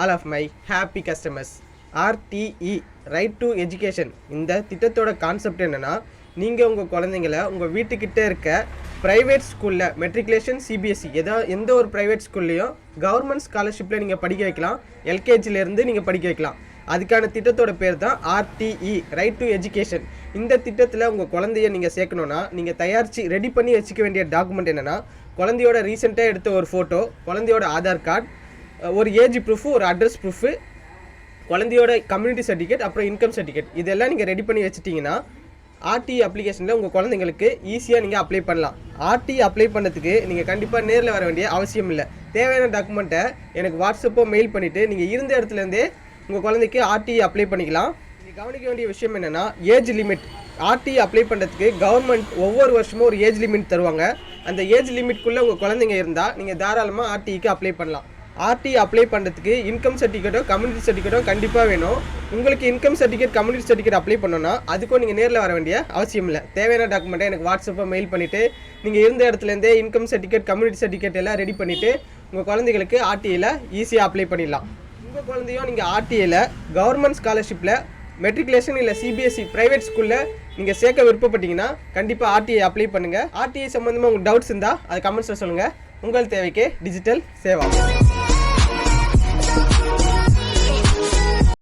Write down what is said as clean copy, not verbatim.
All of my happy customers. RTE right to education இந்த திட்டத்தோட concept என்னென்னா, நீங்கள் உங்கள் குழந்தைங்கள உங்கள் வீட்டுக்கிட்டே இருக்க ப்ரைவேட் ஸ்கூலில் மெட்ரிகுலேஷன் CBSE எந்த ஒரு ப்ரைவேட் ஸ்கூல்லையும் கவர்மெண்ட் ஸ்காலர்ஷிப்பில் நீங்கள் படிக்க வைக்கலாம். LKGலேருந்து நீங்கள் படிக்க வைக்கலாம். அதுக்கான திட்டத்தோட பேர் தான் RTE ரைட் டு எஜுகேஷன். இந்த திட்டத்தில் உங்கள் குழந்தைய நீங்கள் சேர்க்கணுன்னா நீங்கள் தயாரித்து ரெடி பண்ணி வச்சுக்க வேண்டிய டாக்குமெண்ட் என்னென்னா, குழந்தையோட ரீசெண்டாக எடுத்த ஒரு ஃபோட்டோ, குழந்தையோட ஆதார் கார்டு, ஒரு ஏஜ் ப்ரூஃபு, ஒரு அட்ரஸ் ப்ரூஃபு, குழந்தையோட கம்யூனிட்டி சர்டிஃபிகேட், அப்புறம் இன்கம் சர்டிஃபிகேட், இதெல்லாம் நீங்கள் ரெடி பண்ணி வச்சுட்டிங்கன்னா RTE அப்ளிகேஷனில் உங்கள் குழந்தைங்களுக்கு ஈஸியாக நீங்கள் அப்ளை பண்ணலாம். RTE அப்ளை பண்ணுறதுக்கு நீங்கள் கண்டிப்பாக நேரில் வர வேண்டிய அவசியம் இல்லை. தேவையான டாக்குமெண்ட்டை எனக்கு வாட்ஸ்அப்போ மெயில் பண்ணிவிட்டு நீங்கள் இருந்த இடத்துலேருந்தே உங்கள் குழந்தைக்கு RTE அப்ளை பண்ணிக்கலாம். நீங்கள் கவனிக்க வேண்டிய விஷயம் என்னென்னா, ஏஜ் லிமிட். RTE அப்ளை பண்ணுறதுக்கு கவர்மெண்ட் ஒவ்வொரு வருஷமும் ஒரு ஏஜ் லிமிட் தருவாங்க. அந்த ஏஜ் லிமிட்குள்ளே உங்கள் குழந்தைங்க இருந்தால் நீங்கள் தாராளமாக RTEக்கு அப்ளை பண்ணலாம். RTE அப்ளை பண்ணுறதுக்கு இன்கம் சர்டிஃபிகேட்டோ கம்யூனிட்டி சர்டிஃபிகேட்டோ கண்டிப்பாக வேணும். உங்களுக்கு income certificate community certificate apply பண்ணோன்னா அதுக்கும் நீங்கள் நேரில் வர வேண்டிய அவசியம் இல்லை. தேவையான டாக்குமெண்ட்டை எனக்கு வாட்ஸ்அப்பை மெயில் பண்ணிவிட்டு நீங்கள் இருந்த இடத்துலேருந்தே இன்கம் சர்டிஃபிகேட் கம்யூனிட்டி சர்டிஃபிகேட் எல்லாம் ரெடி பண்ணிவிட்டு உங்கள் குழந்தைகளுக்கு RTEயில் ஈஸியாக அப்ளை பண்ணிடலாம். உங்கள் குழந்தையும் நீங்கள் RTEயில் கவர்மெண்ட் ஸ்காலர்ஷிப்பில் மெட்ரிகுலேஷன் இல்லை CBSE ப்ரைவேட் ஸ்கூலில் நீங்கள் சேர்க்க விருப்பப்பட்டீங்கன்னா கண்டிப்பாக RTE அப்ளை பண்ணுங்கள். RTE சம்மந்தமாக உங்களுக்கு டவுட்ஸ் இருந்தால் அது கமெண்ட்ஸில் சொல்லுங்கள். உங்கள் தேவைக்கு டிஜிட்டல் சேவா.